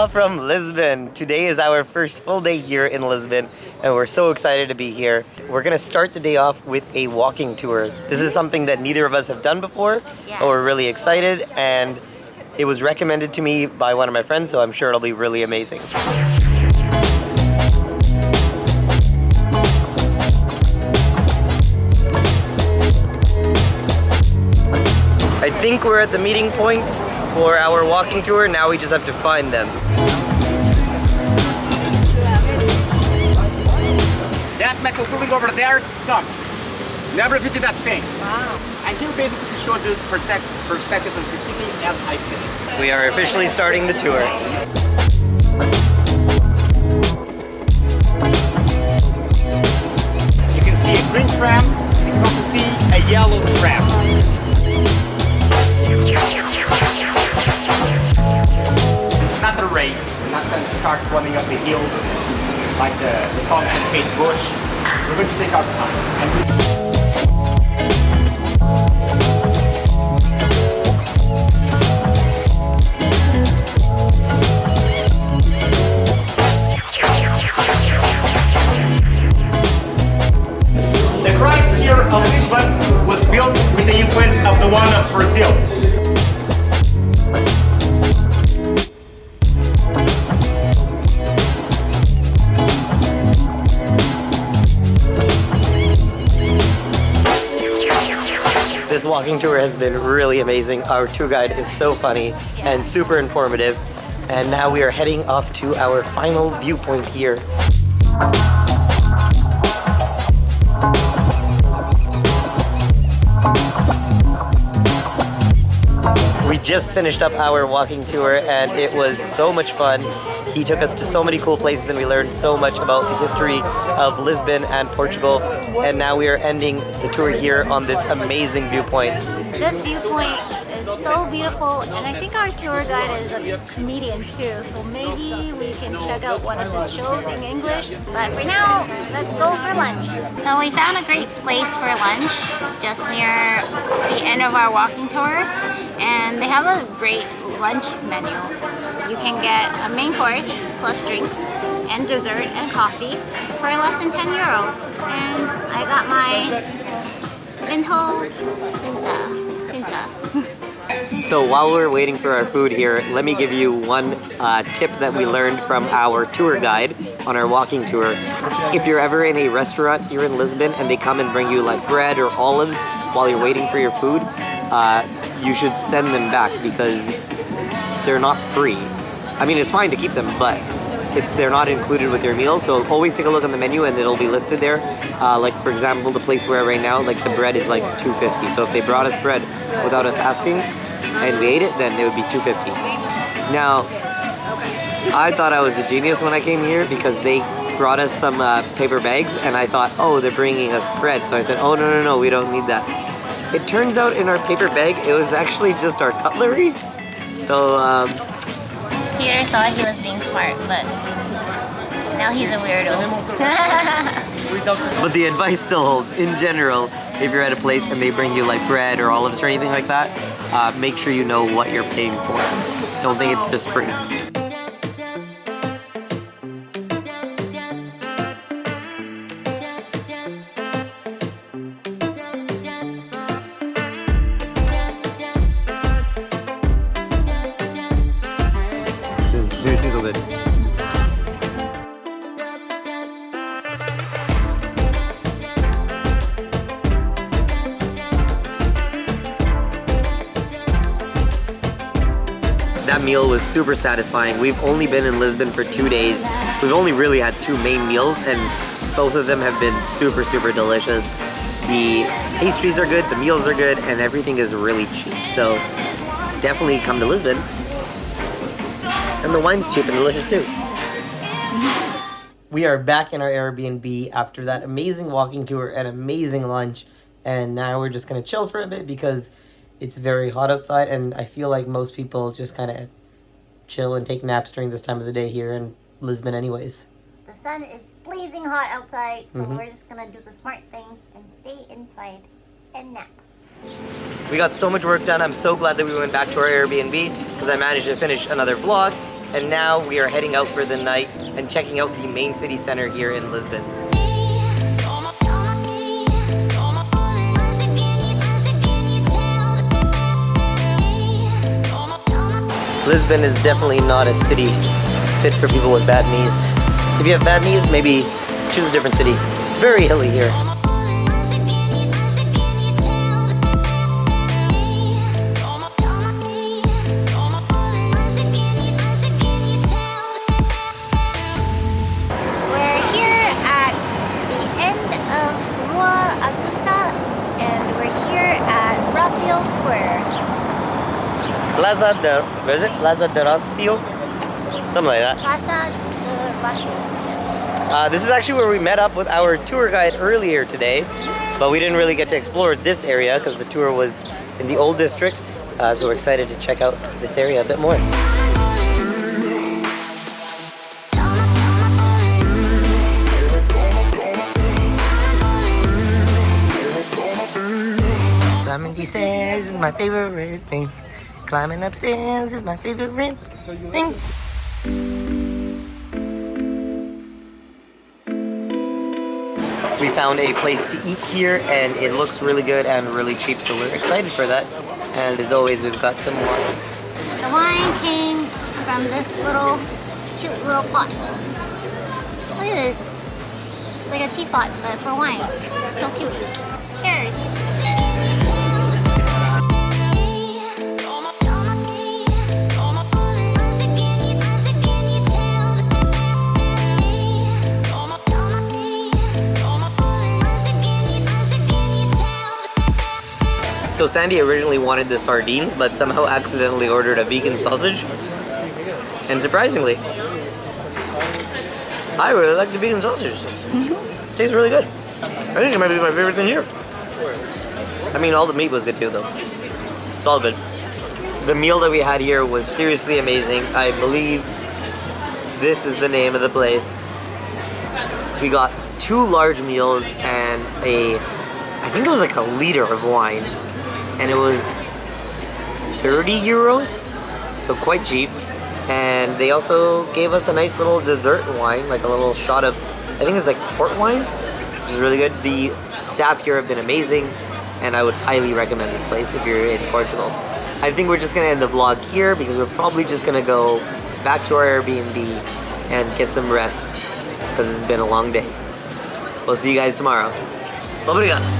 Aloha from Lisbon. Today is our first full day here in Lisbon and we're so excited to be here. We're gonna start the day off with a walking tour. This is something that neither of us have done before, but we're really excited and it was recommended to me by one of my friends, so I'm sure it'll be really amazing. I think we're at the meeting point for our walking tour. Now we just have to find them. That metal building over there sucks. Never visit that thing. Wow. I'm here basically to show the perspective of the city as I feel. We are officially starting the tour. You can see a green tram. You can also see a yellow tram. It's not a race. We're not going to start running up the hills like the Tom and Kate Bush. We're going to take our time. The Christ here of Lisbon was built with the influence of the one of Brazil. This walking tour has been really amazing. Our tour guide is so funny and super informative. And now we are heading off to our final viewpoint here. We just finished up our walking tour and it was so much fun. He took us to so many cool places and we learned so much about the history of Lisbon and Portugal. And now we are ending the tour here on this amazing viewpoint. This viewpoint is so beautiful, and I think our tour guide is a comedian too, so maybe we can check out one of his shows in English. But for now, let's go for lunch. So we found a great place for lunch just near the end of our walking tour, and they have a great lunch menu. You can get a main course plus drinks and dessert and coffee for less than 10 euros. And I got my Linho Cinta. So while we're waiting for our food here, let me give you one tip that we learned from our tour guide on our walking tour. If you're ever in a restaurant here in Lisbon and they come and bring you like bread or olives while you're waiting for your food, you should send them back because they're not free. I mean, it's fine to keep them, but if they're not included with your meal, so always take a look on the menu and it'll be listed there. Like for example, the place we're at right now, like the bread is like $2.50. So if they brought us bread without us asking and we ate it, then it would be $2.50. Now, I thought I was a genius when I came here because they brought us some paper bags and I thought, oh, they're bringing us bread. So I said, oh, no, we don't need that. It turns out in our paper bag, it was actually just our cutlery. So, Peter thought he was being smart, but now he's a weirdo. but the advice still holds. In general, if you're at a place and they bring you like bread or olives or anything like that, make sure you know what you're paying for. Don't think it's just free. Seriously so good. That meal was super satisfying. We've only been in Lisbon for 2 days. We've only really had 2 main meals and both of them have been super delicious. The pastries are good, the meals are good, and everything is really cheap. So definitely come to Lisbon. And the wine's cheap and delicious too. We are back in our Airbnb after that amazing walking tour and amazing lunch. And now we're just gonna chill for a bit because it's very hot outside and I feel like most people just kind of chill and take naps during this time of the day here in Lisbon anyways. The sun is blazing hot outside, so we're just gonna do the smart thing and stay inside and nap. We got so much work done. I'm so glad that we went back to our Airbnb because I managed to finish another vlog and now we are heading out for the night and checking out the main city center here in Lisbon. Lisbon is definitely not a city fit for people with bad knees. If you have bad knees, maybe choose a different city. It's very hilly here. We're here at the end of Rua Augusta and we're here at Brazil Square. Plaza de, where is it? Plaza de Rocio? Something like that. Plaza de Brazil. This is actually where we met up with our tour guide earlier today, but we didn't really get to explore this area because the tour was in the old district, so we're excited to check out this area a bit more. Climbing these stairs is my favorite thing. Climbing upstairs is my favorite thing. We found a place to eat here and it looks really good and really cheap, so we're excited for that. And as always, we've got some wine. The wine came from this little, cute little pot. Look at this. It's like a teapot, but for wine. So cute. Cheers. So Sandy originally wanted the sardines, but somehow accidentally ordered a vegan sausage. And surprisingly, I really like the vegan sausage. Tastes really good. I think it might be my favorite thing here. I mean, all the meat was good too, though. It's all good. The meal that we had here was seriously amazing. I believe this is the name of the place. We got 2 large meals and I think it was like a liter of wine. And it was 30 euros, so quite cheap. And they also gave us a nice little dessert wine, like a little shot of, I think it's like port wine, which is really good. The staff here have been amazing, and I would highly recommend this place if you're in Portugal. I think we're just gonna end the vlog here because we're probably just gonna go back to our Airbnb and get some rest because it's been a long day. We'll see you guys tomorrow. Obrigado.